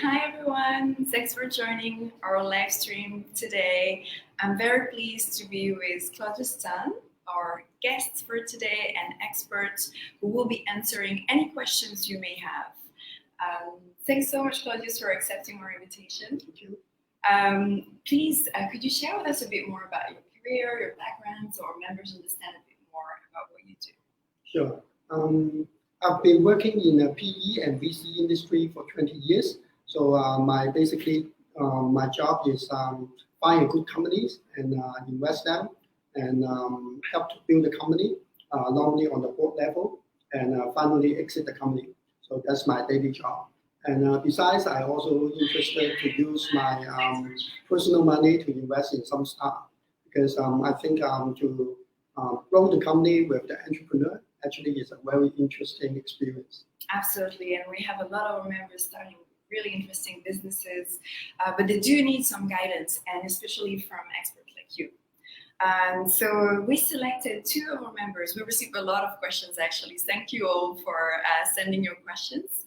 Hi everyone, thanks for joining our live stream today. I'm very pleased to be with Claudius Tsang, our guests for today, and experts who will be answering any questions you may have. Thanks so much, Claudius, for accepting our invitation. Thank you. Please, could you share with us a bit more about your career, your background, so our members understand a bit more about what you do? Sure. I've been working in the PE and VC industry for 20 years. So my job is find good companies and invest them and help to build the company, normally on the board level, and finally exit the company. So that's my daily job. And besides, I also interested to use my personal money to invest in some startup because I think to grow the company with the entrepreneur actually is a very interesting experience. Absolutely, and we have a lot of our members starting really interesting businesses, but they do need some guidance, and especially from experts like you. So we selected two of our members. We received a lot of questions actually. Thank you all for sending your questions.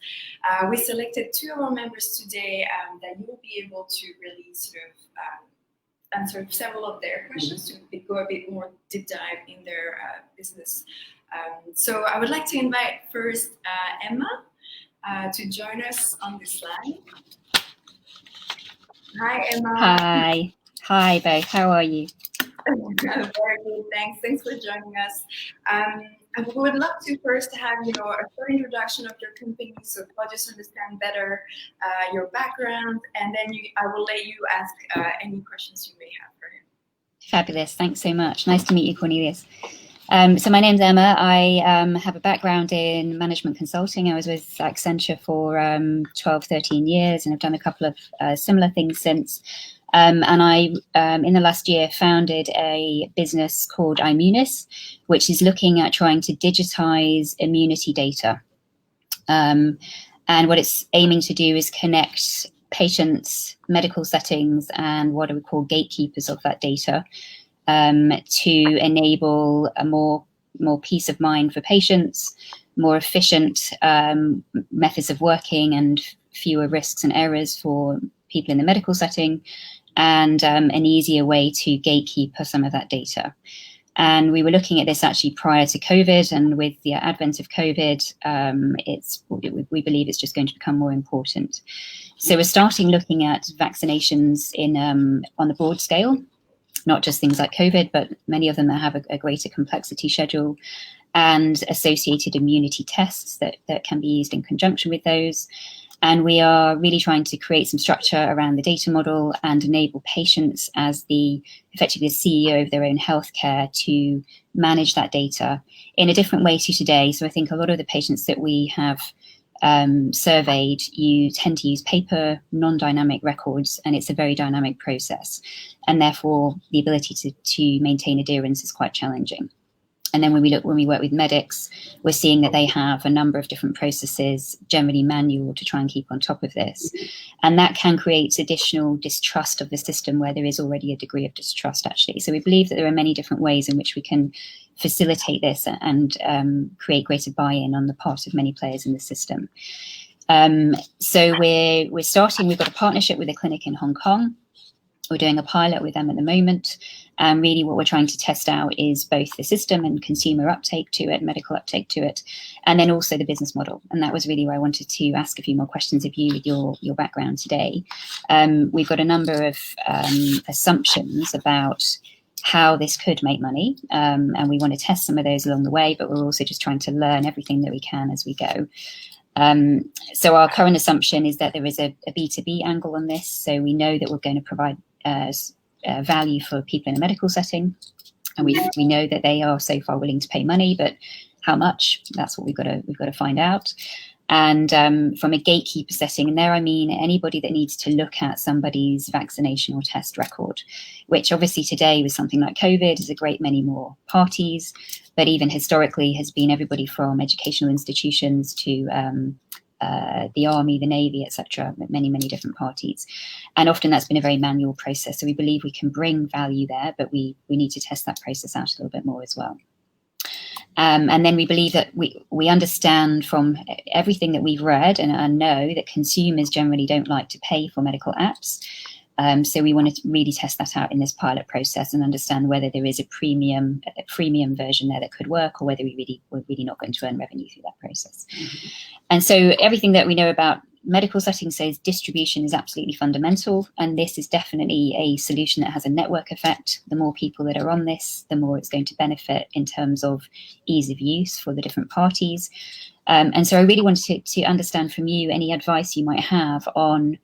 We selected two of our members today that you will be able to really sort of answer several of their questions to go a bit more deep dive in their business. So I would like to invite first Emma to join us on this line. Hi, Emma. Hi both. How are you? Very good, thanks. Thanks for joining us. We would love to first have a short introduction of your company, so Claudius understand better your background, and then I will let you ask any questions you may have for him. Fabulous. Thanks so much. Nice to meet you, Cornelius. So my name's Emma. I have a background in management consulting. I was with Accenture for 12, 13 years and have done a couple of similar things since. And I, in the last year, founded a business called Immunis, which is looking at trying to digitize immunity data. And what it's aiming to do is connect patients, medical settings, and what we call gatekeepers of that data, to enable a more peace of mind for patients, more efficient methods of working, and fewer risks and errors for people in the medical setting, and an easier way to gatekeep some of that data. And we were looking at this actually prior to COVID, and with the advent of COVID, we believe it's just going to become more important. So we're starting looking at vaccinations on the broad scale, not just things like COVID, but many of them that have a greater complexity schedule, and associated immunity tests that can be used in conjunction with those. And we are really trying to create some structure around the data model and enable patients as effectively the CEO of their own healthcare to manage that data in a different way to today. So I think a lot of the patients that we have surveyed, you tend to use paper, non-dynamic records, and it's a very dynamic process. And therefore, the ability to maintain adherence is quite challenging. And then when we work with medics, we're seeing that they have a number of different processes, generally manual, to try and keep on top of this. And that can create additional distrust of the system where there is already a degree of distrust, actually. So we believe that there are many different ways in which we can facilitate this and create greater buy-in on the part of many players in the system. So we're starting, we've got a partnership with a clinic in Hong Kong. We're doing a pilot with them at the moment. And really what we're trying to test out is both the system and consumer uptake to it, medical uptake to it, and then also the business model. And that was really where I wanted to ask a few more questions of you with your background today. We've got a number of assumptions about how this could make money. And we want to test some of those along the way, but we're also just trying to learn everything that we can as we go. So our current assumption is that there is a B2B angle on this. So we know that we're going to provide value for people in a medical setting, and we know that they are so far willing to pay money, but how much? That's what we've got to find out. And from a gatekeeper setting, and there I mean anybody that needs to look at somebody's vaccination or test record, which obviously today with something like COVID is a great many more parties, but even historically has been everybody from educational institutions to the army, the navy, etc., many different parties, and often that's been a very manual process. So we believe we can bring value there, but we need to test that process out a little bit more as well. And then we believe that we understand from everything that we've read and know that consumers generally don't like to pay for medical apps. So we wanted to really test that out in this pilot process and understand whether there is a freemium version there that could work, or whether we're really not going to earn revenue through that process. Mm-hmm. And so everything that we know about medical settings says distribution is absolutely fundamental, and this is definitely a solution that has a network effect. The more people that are on this, the more it's going to benefit in terms of ease of use for the different parties. And so I really wanted to understand from you any advice you might have on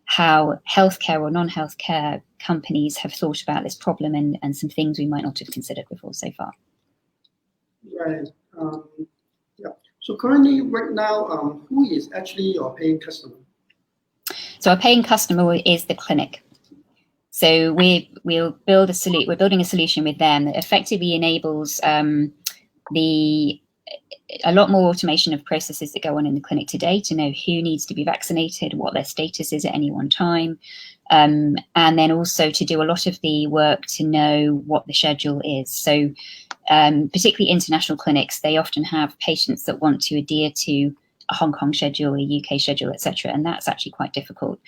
how healthcare or non-healthcare companies have thought about this problem, and some things we might not have considered before so far. Right. Yeah. So currently, right now, who is actually your paying customer? So our paying customer is the clinic. So we're building a solution with them that effectively enables a lot more automation of processes that go on in the clinic today to know who needs to be vaccinated, what their status is at any one time, and then also to do a lot of the work to know what the schedule is. So particularly international clinics, they often have patients that want to adhere to a Hong Kong schedule, a UK schedule, etc., and that's actually quite difficult.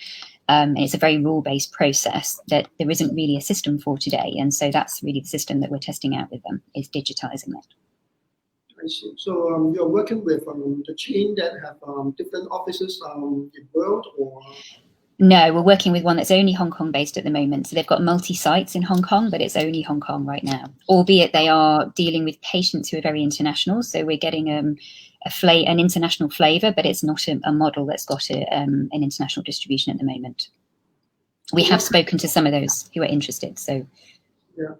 It's a very rule-based process that there isn't really a system for today, and so that's really the system that we're testing out with them, is digitizing that. I see. So you're working with the chain that have different offices in the world, or? No, we're working with one that's only Hong Kong based at the moment. So they've got multi-sites in Hong Kong, but it's only Hong Kong right now, albeit they are dealing with patients who are very international. So we're getting an international flavour, but it's not a model that's got an international distribution at the moment. We have spoken to some of those who are interested. So yeah.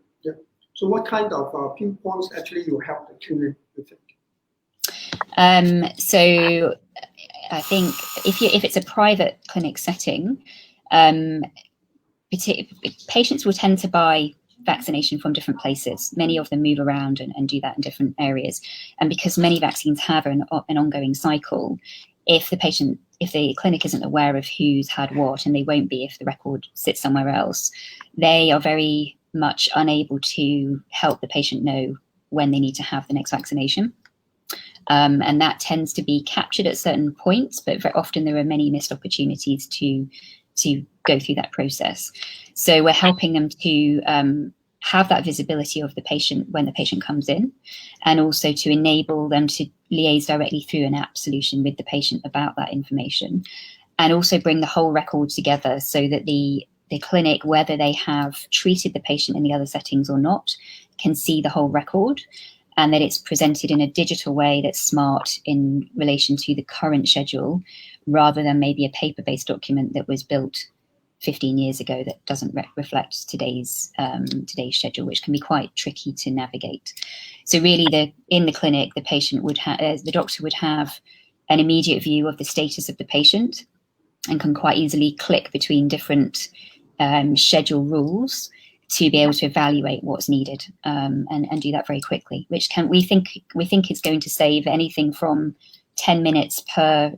So what kind of pinpoints actually you help the clinic with it? So I think if it's a private clinic setting, patients will tend to buy vaccination from different places. Many of them move around and do that in different areas. And because many vaccines have an ongoing cycle, if the clinic isn't aware of who's had what, and they won't be if the record sits somewhere else, they are very much unable to help the patient know when they need to have the next vaccination. And that tends to be captured at certain points, but very often there are many missed opportunities to go through that process. So we're helping them to have that visibility of the patient when the patient comes in, and also to enable them to liaise directly through an app solution with the patient about that information, and also bring the whole record together so that the clinic, whether they have treated the patient in the other settings or not, can see the whole record, and that it's presented in a digital way that's smart in relation to the current schedule, rather than maybe a paper-based document that was built 15 years ago that doesn't reflect today's schedule, which can be quite tricky to navigate. So really, in the clinic, the doctor would have an immediate view of the status of the patient, and can quite easily click between different schedule rules to be able to evaluate what's needed, and do that very quickly, which we think is going to save anything from 10 minutes per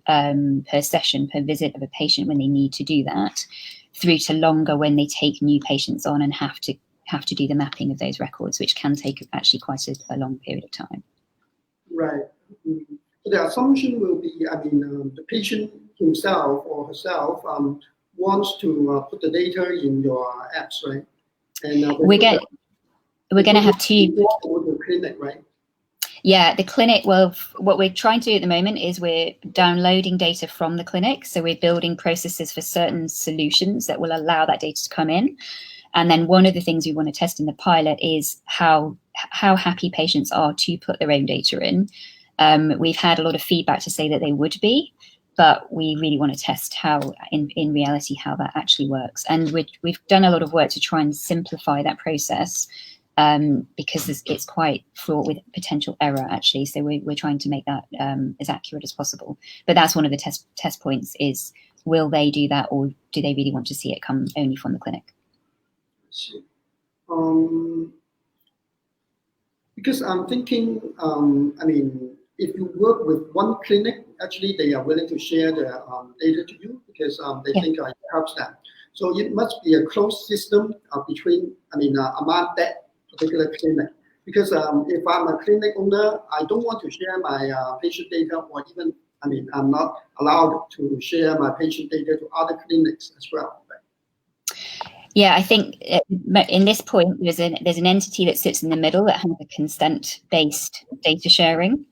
session, per visit of a patient when they need to do that, through to longer when they take new patients on and have to do the mapping of those records, which can take actually quite a long period of time. Right. Mm-hmm. So the assumption will be, the patient himself or herself wants to put the data in your apps, right? And we're going to have two. The clinic, right? Yeah, the clinic. Well, what we're trying to do at the moment is we're downloading data from the clinic. So we're building processes for certain solutions that will allow that data to come in. And then one of the things we want to test in the pilot is how happy patients are to put their own data in. We've had a lot of feedback to say that they would be, but we really want to test how, in reality, how that actually works. And we've done a lot of work to try and simplify that process, because it's quite fraught with potential error, actually. So we're trying to make that as accurate as possible. But that's one of the test points is, will they do that, or do they really want to see it come only from the clinic? Because I'm thinking, if you work with one clinic, actually they are willing to share their data to you because they think it helps them. So it must be a closed system between, among that particular clinic. Because if I'm a clinic owner, I don't want to share my patient data, or even, I'm not allowed to share my patient data to other clinics as well. Yeah, I think in this point, there's an entity that sits in the middle that has a consent-based data sharing.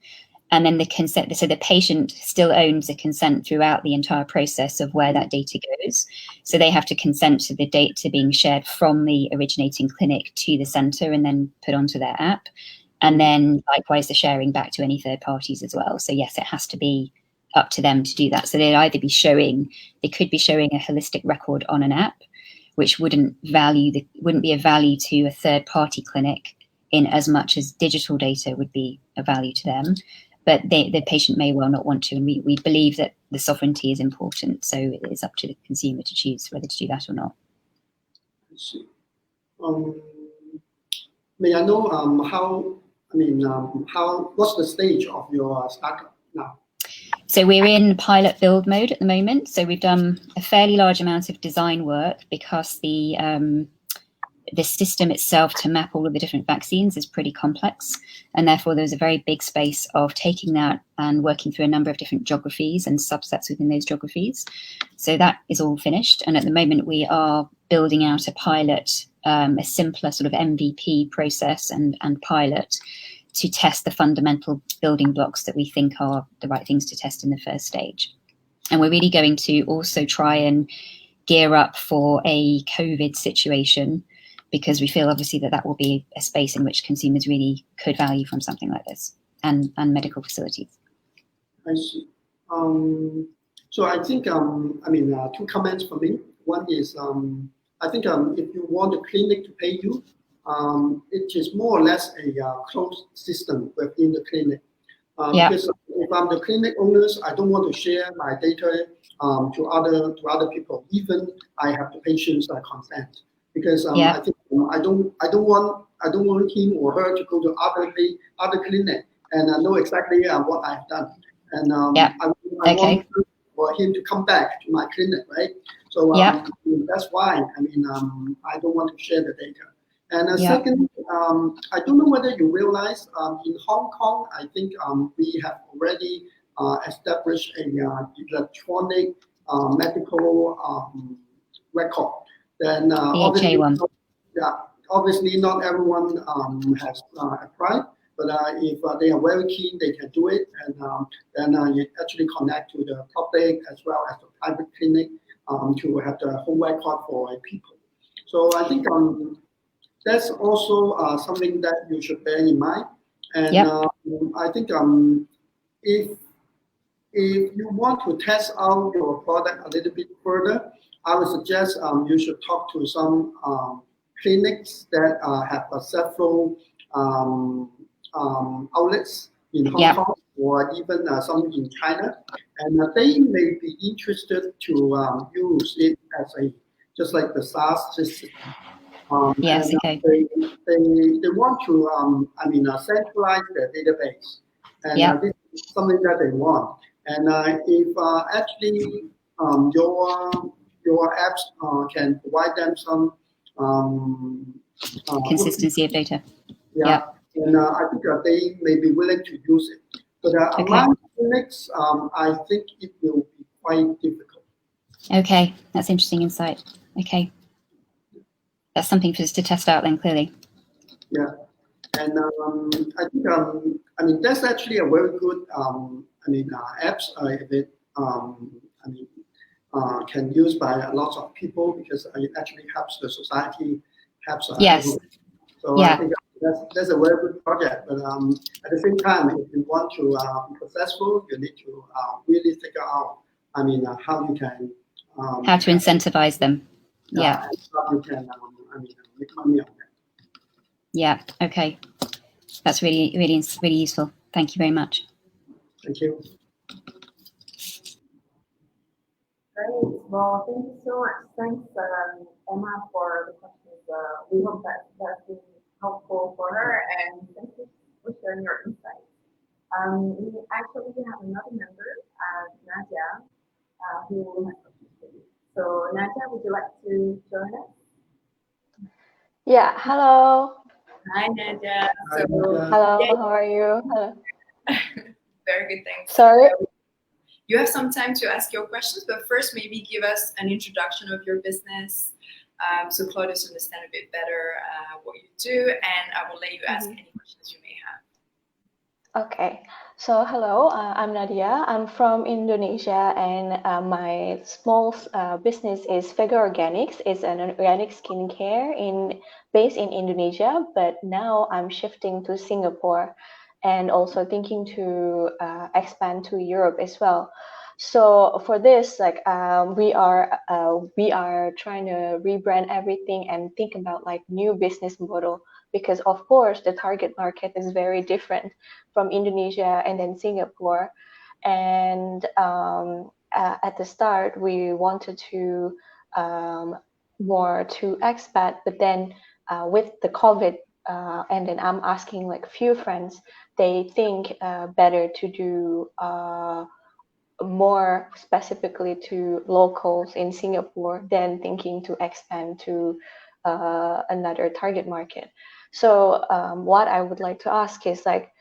And then the consent, so the patient still owns the consent throughout the entire process of where that data goes. So they have to consent to the data being shared from the originating clinic to the center and then put onto their app. And then likewise, the sharing back to any third parties as well. So yes, it has to be up to them to do that. So they could be showing a holistic record on an app, which wouldn't be of value to a third party clinic in as much as digital data would be of value to them. But the patient may well not want to, and we believe that the sovereignty is important. So it is up to the consumer to choose whether to do that or not. I see. May I know what's the stage of your startup now? So we're in pilot build mode at the moment. So we've done a fairly large amount of design work because the system itself to map all of the different vaccines is pretty complex. And therefore, there's a very big space of taking that and working through a number of different geographies and subsets within those geographies. So that is all finished. And at the moment, we are building out a pilot, a simpler sort of MVP process and pilot to test the fundamental building blocks that we think are the right things to test in the first stage. And we're really going to also try and gear up for a COVID situation, because we feel obviously that will be a space in which consumers really could value from something like this, and medical facilities. I see. So I think, two comments for me. One is, I think if you want a clinic to pay you, it is more or less a closed system within the clinic. Because if I'm the clinic owners, I don't want to share my data to other people, even I have the patient's consent. Because I think I don't want him or her to go to other clinic and know exactly what I've done, and I want for him to come back to my clinic, right? So that's why I don't want to share the data. And second, I don't know whether you realize in Hong Kong, I think we have already established a electronic medical record. Then obviously not everyone has applied, but if they are very keen, they can do it, and then you actually connect to the public as well as the private clinic to have the whole record for people. So I think that's also something that you should bear in mind. And I think if you want to test out your product a little bit further, I would suggest you should talk to some clinics that have several outlets in Hong Kong, or even some in China, and they may be interested to use it as just like the SaaS system. Yes, okay. They want to centralize their database, and this is something that they want. And if actually your apps can provide them some consistency of data. And I think they may be willing to use it. But among clinics, I think it will be quite difficult. Okay, that's interesting insight. Okay, that's something for us to test out then, clearly. Yeah, and I think that's actually a very good apps if it can use by lots of people, because it actually helps the society, helps everyone. So I think that's a very good project. But at the same time, if you want to be successful, you need to really figure out how you can how to incentivize them. And how you can make money on that. Yeah. Okay. That's really useful. Thank you very much. Thank you. Great. Well, thank you so much. Thanks, Emma, for the questions. We hope that's been helpful for her, and thank you for sharing your insights. We actually have another member, Nadia, who will have questions for you. So, Nadia, would you like to join us? Yeah. Hello. Hi, Nadia. Hi, So, Nadia. Hello, yeah, how are you? Hello. very good, thanks. Sorry. You have some time to ask your questions, but first maybe give us an introduction of your business, so Claudius understand a bit better what you do, and I will let you ask any questions you may have. Okay, so hello, I'm Nadia. I'm from Indonesia, and my small business is Vega Organics. It's an organic skincare based in Indonesia, but now I'm shifting to Singapore, and also thinking to expand to Europe as well. So for this, like we are trying to rebrand everything and think about like new business model, because of course the target market is very different from Indonesia and then Singapore. And at the start, we wanted to more to expat, but then with the COVID, and then I'm asking like few friends, they think better to do more specifically to locals in Singapore than thinking to expand to another target market. So what I would like to ask is like,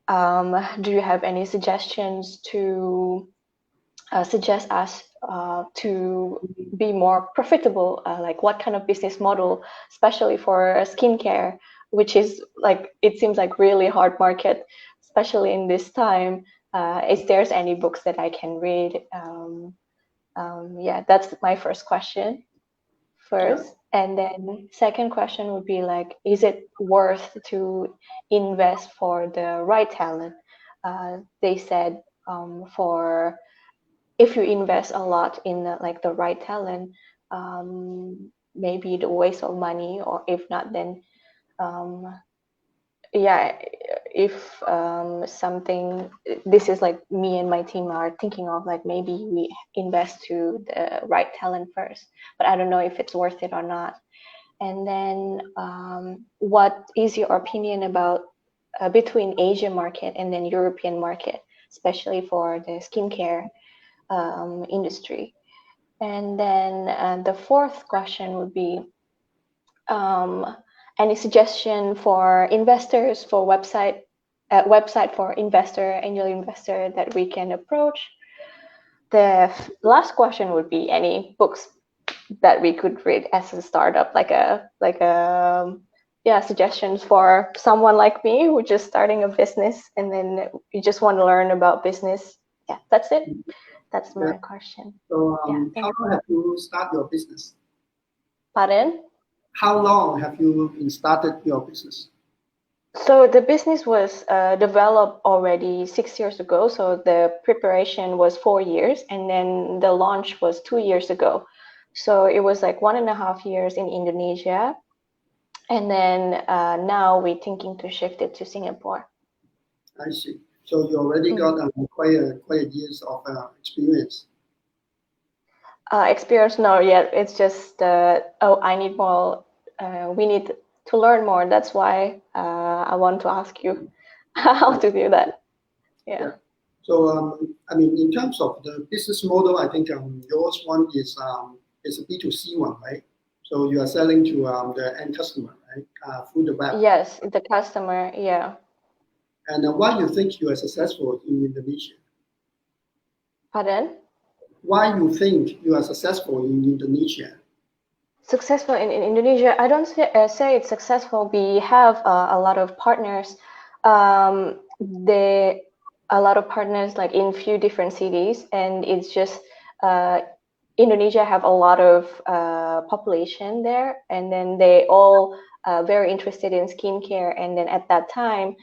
do you have any suggestions to suggest us to be more profitable? Like what kind of business model, especially for skincare, which is like, it seems like really hard market, especially in this time. Is there's any books that I can read? Yeah, that's my first question first. And then second question would be like, is it worth to invest for the right talent? They said for if you invest a lot in like the right talent, maybe the waste of money, or if not, then yeah, if something, this is like me and my team are thinking of like maybe we invest to the right talent first, but I don't know if it's worth it or not. And then what is your opinion about between Asian market and then European market, especially for the skincare industry? And then the fourth question would be, any suggestion for investors, for website for angel investor that we can approach? The last question would be any books that we could read as a startup, like a yeah, suggestions for someone like me who just starting a business and then you just want to learn about business. Yeah, that's it. That's my question. So, Yeah, how long have you started your business? Pardon? How long have you started your business? So the business was developed already 6 years ago. So the preparation was 4 years, and then the launch was 2 years ago. So it was like 1.5 years in Indonesia, and then now we're thinking to shift it to Singapore. I see. So you already got quite years of experience. Experience, no, yet. It's just I need more. We need to learn more. That's why I want to ask you how to do that. Yeah. So I mean, in terms of the business model, I think yours one is a B2C one, right? So you are selling to the end customer, right? Through the web. Yes, the customer. Yeah. And why you think you are successful in Indonesia? Pardon? Why you think you are successful in Indonesia? Successful in Indonesia, I don't say it's successful. We have a lot of partners. A lot of partners like in few different cities, and it's just Indonesia have a lot of population there, and then they all very interested in skincare. And then at that time,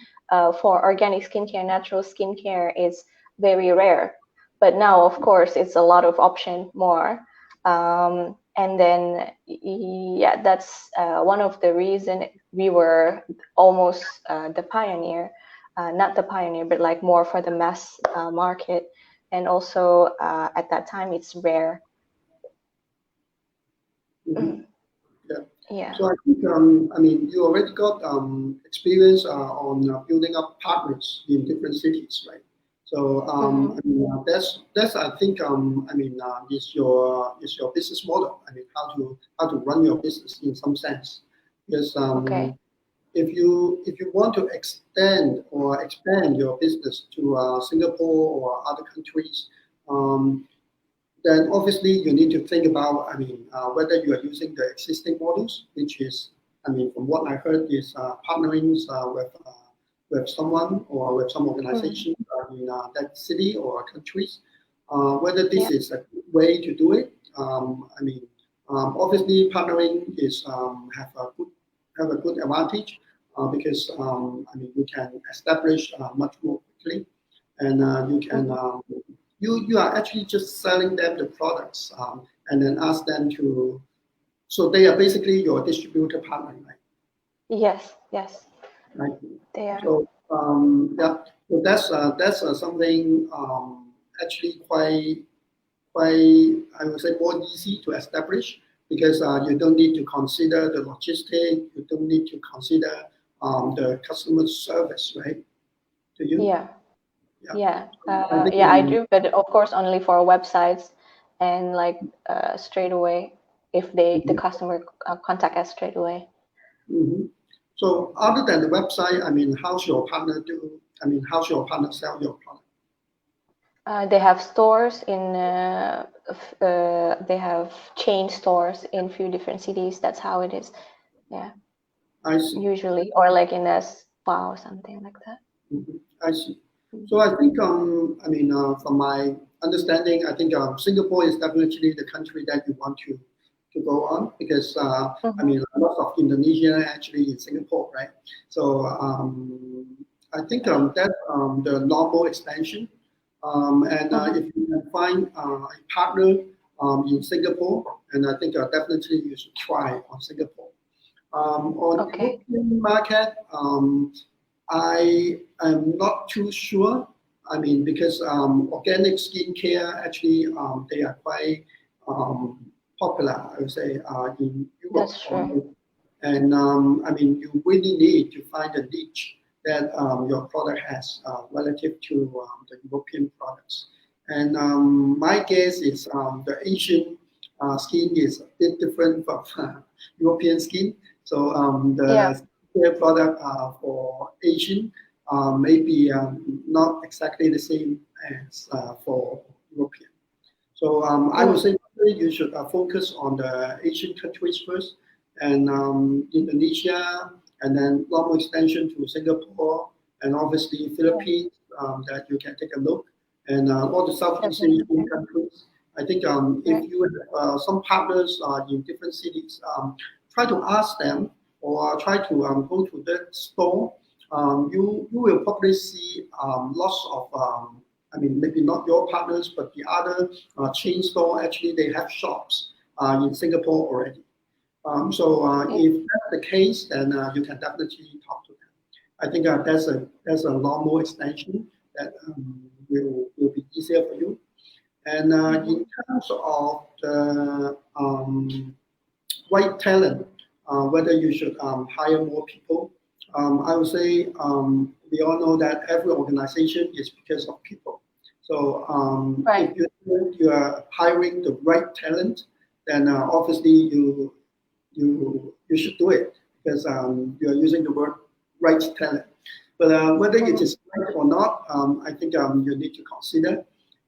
for organic skincare, natural skincare is very rare. But now, of course, it's a lot of option more. And then, yeah, that's one of the reason we were almost the pioneer, not the pioneer, but like more for the mass market. And also at that time, it's rare. Mm-hmm. Yeah. So I think I mean you already got experience on building up partners in different cities, right? So I mean, that's I think I mean is your business model. I mean how to run your business in some sense. Because Okay. if you want to extend or expand your business to Singapore or other countries, then obviously you need to think about, whether you are using the existing models, which is, from what I heard, is partnering with someone or with some organization in that city or countries. Whether this is a good way to do it. Obviously partnering is have a good advantage because you can establish much more quickly, and you can you are actually just selling them the products and then ask them to. So they are basically your distributor partner, right? Yes, Right. they are. So yeah, so that's something actually quite I would say more easy to establish because you don't need to consider the logistic, you don't need to consider the customer service, right? Do you? Yeah. Yeah. I do, but of course only for websites and like straight away if the customer contact us straight away. Mm-hmm. So other than the website, how's your partner do? How's your partner sell your product? They have stores in they have chain stores in few different cities. That's how it is. Yeah. I see. Usually, or like in a spa or something like that. Mm-hmm. I see. So I think from my understanding, I think Singapore is definitely the country that you want to go on because lots of Indonesia actually in Singapore, right? So I think that's the normal expansion. If you can find a partner in Singapore, and I think definitely you should try on Singapore. On the European market, I am not too sure. Because organic skincare actually they are quite popular, I would say, in Europe. That's true. And you really need to find a niche that your product has relative to the European products. And my guess is the Asian skin is a bit different from European skin. So the skincare product for Asian maybe not exactly the same as for European. So I would say you should focus on the Asian countries first, and Indonesia, and then normal extension to Singapore, and obviously Philippines that you can take a look, and all the Southeast Asian countries. I think if you have some partners in different cities, try to ask them or try to go to that store. You will probably see lots of maybe not your partners, but the other chain store. Actually, they have shops in Singapore already. If that's the case, then you can definitely talk to them. I think that's a normal extension that will be easier for you. And in terms of the right talent, whether you should hire more people, I would say we all know that every organization is because of people. So if you are hiring the right talent, then obviously you should do it because you are using the word right talent. But whether it is right or not, I think you need to consider.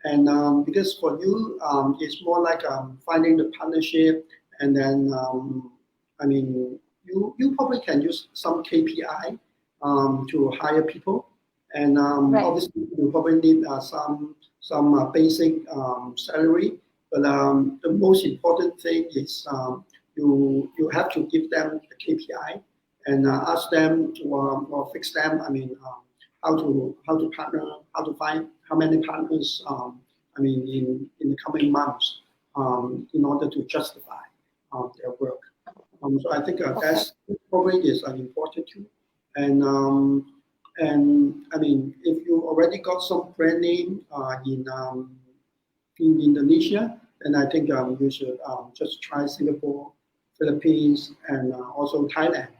And because for you, it's more like finding the partnership, and then you probably can use some KPI to hire people, and obviously you probably need some basic salary. But the most important thing is you have to give them the KPI and ask them to or fix them. How to partner, how to find how many partners. In the coming months, in order to justify their work. So I think that's probably is important too. And if you already got some brand name in Indonesia, then I think you should just try Singapore, Philippines, and also Thailand.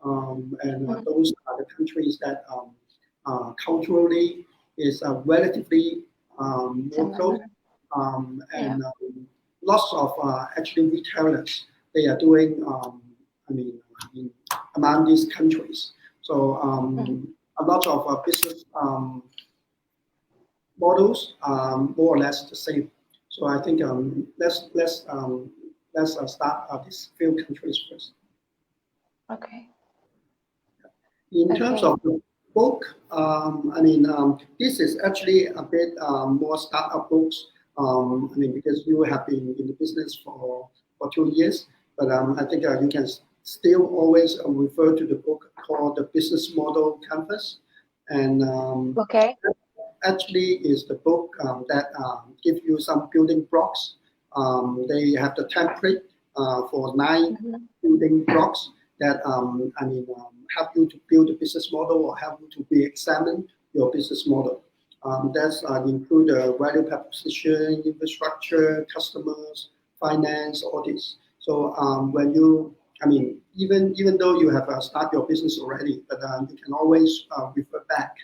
Those are the countries that culturally is relatively local, and lots of actually retailers they are doing in among these countries. So a lot of business models are more or less the same. So I think let's start these few countries first. Okay. In terms of the book, this is actually a bit more startup books. Because you have been in the business for 2 years, but I think you can still always refer to the book called The Business Model Canvas. And Okay. actually is the book that gives you some building blocks. They have the template for 9 building blocks that help you to build a business model or help you to re-examine your business model. That's include value proposition, infrastructure, customers, finance, all this. So when you, even though you have started your business already, but you can always refer back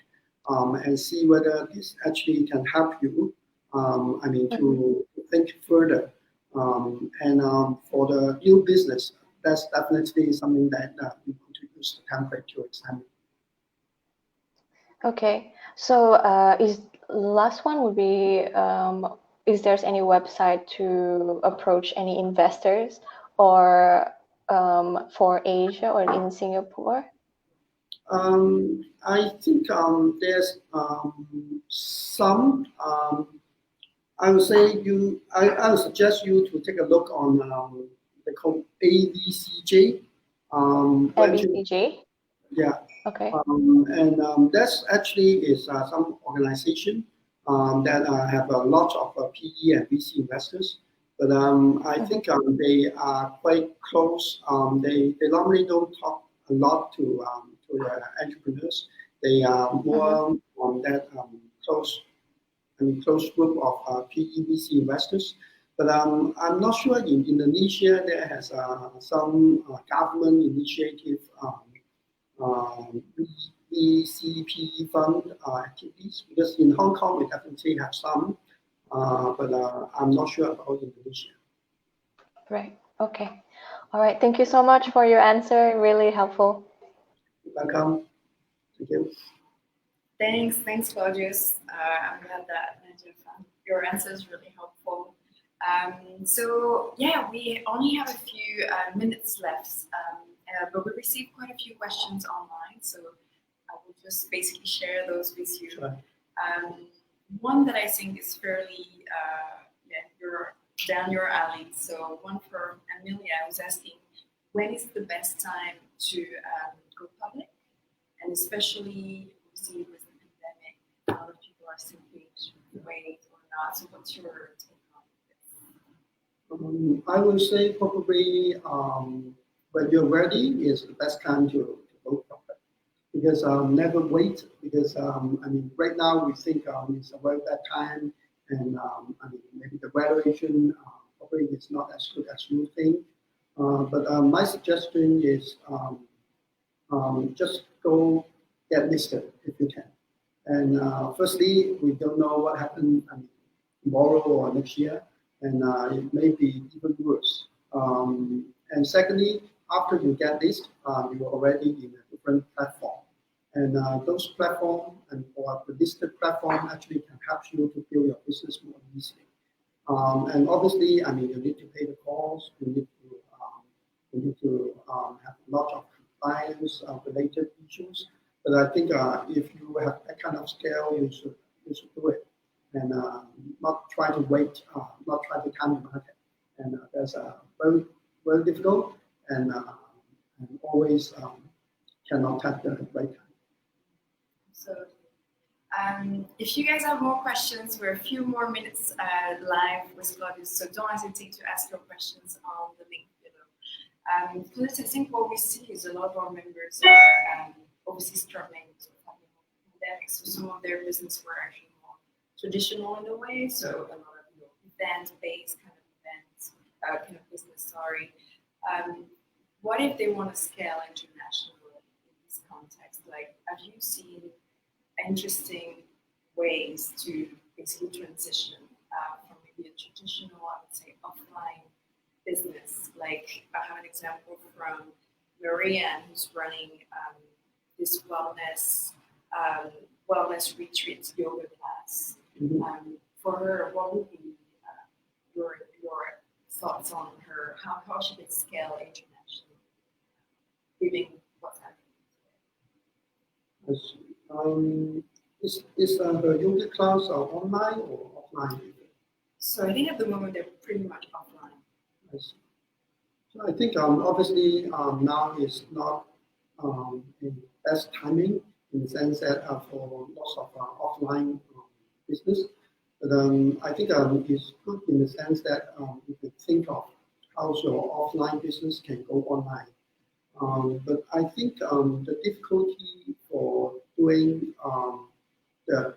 and see whether this actually can help you. To think further. For the new business, that's definitely something that you want to use the template to examine. Okay, so is last one would be is there's any website to approach any investors or for Asia or in Singapore? I think there's some. I would say I would suggest you to take a look on they call ABCJ. ABCJ. Yeah. Okay. That's actually is some organization that have a lot of PE and VC investors. But I think they are quite close. They normally don't talk a lot to the entrepreneurs. They are more on that close group of PE VC investors. But I'm not sure in Indonesia there has some government initiative VCP fund activities, because in Hong Kong we definitely have some, but I'm not sure about Indonesia. Right. Okay. All right. Thank you so much for your answer. Really helpful. You're welcome. Thank you. Thanks, Claudius. I'm glad that your answer is really helpful. So yeah, we only have a few minutes left, but we received quite a few questions online, so I will just basically share those with you. Sure. One that I think is fairly down your alley. So one from Amelia was asking, when is the best time to go public? And especially obviously with the pandemic, a lot of people are thinking, should we wait or not? So what's your take on this? I would say probably when you're ready is the best time to go public. Because never wait, because right now we think it's a very bad time, and maybe the valuation probably is not as good as you think. But my suggestion is just go get listed if you can. And firstly, we don't know what happens tomorrow or next year, and it may be even worse. And secondly, after you get listed, you're already in a different platform. And those platforms or the listed platform actually can help you to build your business more easily. And obviously, you need to pay the costs. You need to have a lot of compliance related issues. But I think if you have that kind of scale, you should do it, and not try to wait, not try to time the market. And that's very very difficult, and always cannot have the right time. So, if you guys have more questions, we're a few more minutes live with Claudius, so don't hesitate to ask your questions on the link below. Claudius, I think what we see is a lot of our members are obviously struggling with the pandemic, so some of their business were actually more traditional in a way, so a lot of event-based kind of business. Sorry. What if they want to scale internationally in this context? Like, have you seen interesting ways to basically transition from maybe a traditional, I would say, offline business? Like, I have an example from Marianne, who's running this wellness retreat yoga class. For her, what would be your thoughts on her? How should it scale internationally, given what's happening today? Is the yoga class online or offline? So I think at the moment they're pretty much offline. I see. So I think obviously now is not the best timing in the sense that for lots of offline business. But I think it's good in the sense that you can think of how your offline business can go online. But I think the difficulty for doing the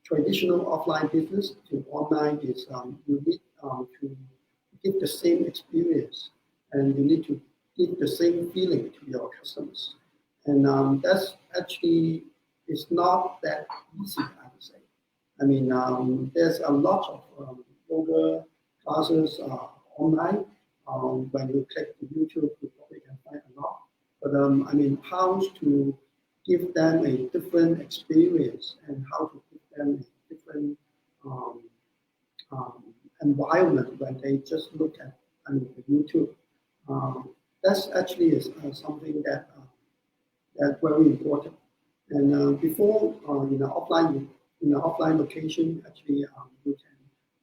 traditional offline business to online is you need to give the same experience and you need to give the same feeling to your customers. And that's actually is not that easy, I would say. I mean, there's a lot of yoga classes online. When you click the YouTube, you probably can find a lot. But I mean, how to give them a different experience and how to give them a different environment when they just look at the YouTube. That's actually is something that that's very important. And before in an offline location, actually you can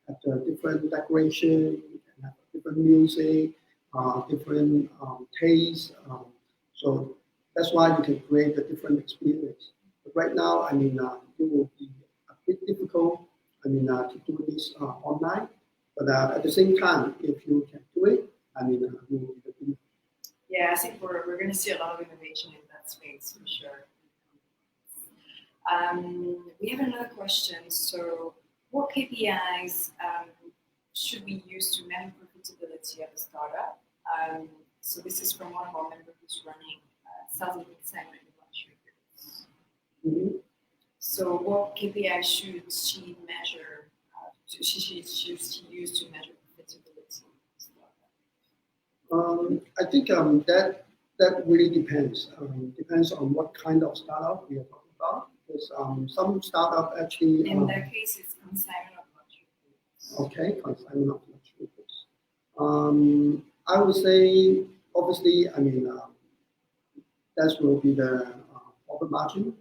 have the different decoration, you can have different music, different taste. So that's why you can create a different experience. But right now, I mean, it will be a bit difficult. I mean, to do this online. But at the same time, if you can do it, I mean, you will be the winner. Yeah, I think we're going to see a lot of innovation in that space for sure. We have another question. So, what KPIs should we use to measure profitability of a startup? So, this is from one of our members who's running Claudius Tsang in luxury goods. So, what KPI should she measure? Should she use to measure profitability? I think that really depends. Depends on what kind of startup we are talking about. Because some startup actually. In that case, it's consignment of luxury goods. Okay, consignment of luxury goods. I would say, obviously, I mean, that will be the profit margin.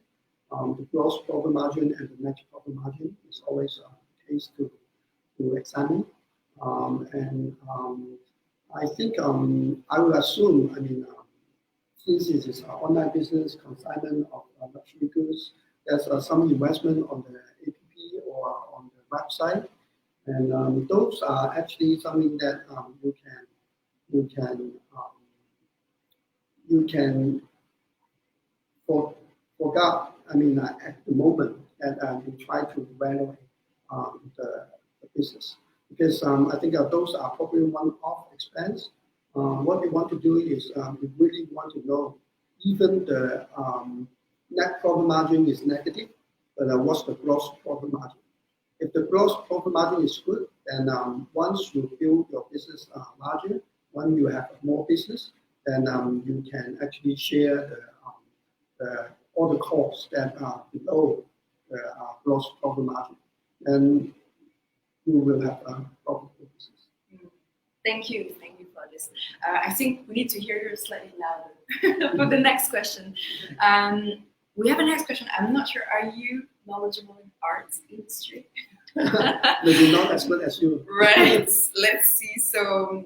The gross profit margin and the net profit margin is always a case to examine. I think I would assume, I mean, since it is an online business, consignment of luxury goods, there's some investment on the app or on the website, and those are actually something that you can forget. I mean, at the moment that you try to evaluate the business. Because I think those are probably one-off expense. What you want to do is you really want to know even the net profit margin is negative, but what's the gross profit margin? If the gross profit margin is good, then once you build your business larger, when you have more business, then you can actually share all the costs that are below the gross profit margin. And you will have a profitable business. Thank you for this. I think we need to hear you slightly louder for the next question. We have a next question. I'm not sure. Are you knowledgeable in arts industry? Maybe not as good as you. Right. Let's see. So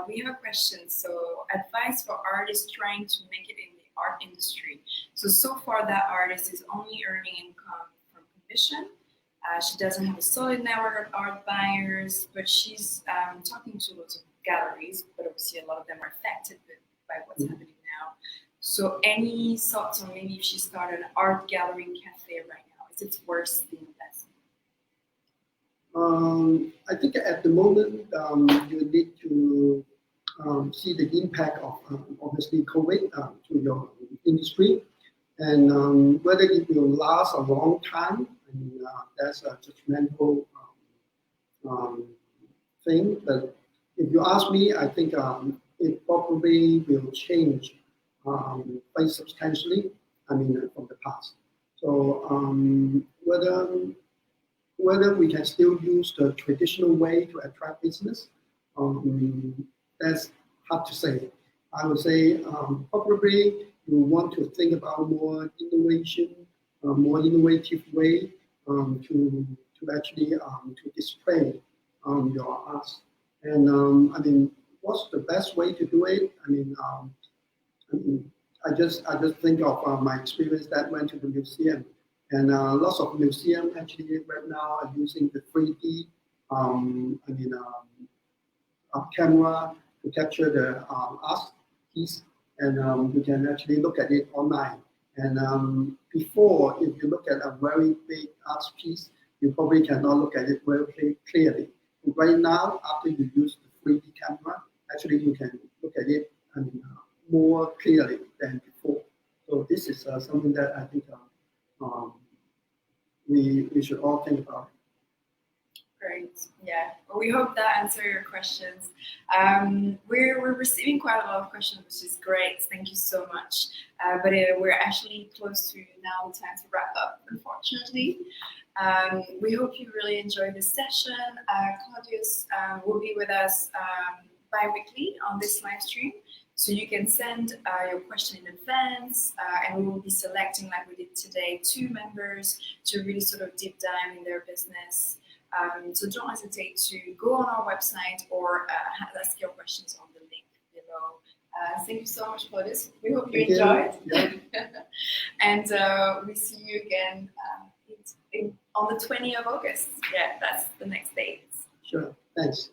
we have a question. So advice for artists trying to make it in the art industry. So far that artist is only earning income from commission. She doesn't have a solid network of art buyers, but she's talking to lots of galleries, but obviously a lot of them are affected by what's happening now. So any thoughts on maybe if she started an art gallery cafe right now, is it worth the investment? I think at the moment you need to see the impact of obviously COVID to your industry, and whether it will last a long time. I mean, that's a judgmental thing. But if you ask me, I think it probably will change quite substantially, from the past. So whether we can still use the traditional way to attract business, that's hard to say. I would say probably you want to think about more innovation, more innovative way to actually to display your art. And what's the best way to do it? I just think of my experience that went to the museum, and lots of museums actually right now are using the 3D camera to capture the art piece, and you can actually look at it online. And before, if you look at a very big art piece, you probably cannot look at it very clearly. Right now, after you use the 3D camera, actually you can look at it more clearly than before. So this is something that I think we should all think about. Great. Yeah. Well, we hope that answered your questions. We're receiving quite a lot of questions, which is great. Thank you so much. But we're actually close to now time to wrap up, unfortunately. We hope you really enjoyed this session. Claudius will be with us bi-weekly on this live stream. So you can send your question in advance, and we will be selecting, like we did today, 2 members to really sort of deep dive in their business. So don't hesitate to go on our website or ask your questions on the link below. Thank you so much, Claudius. We hope you enjoyed. Yeah. And we see you again on the 20th of August. Yeah, that's the next date. Sure. Thanks.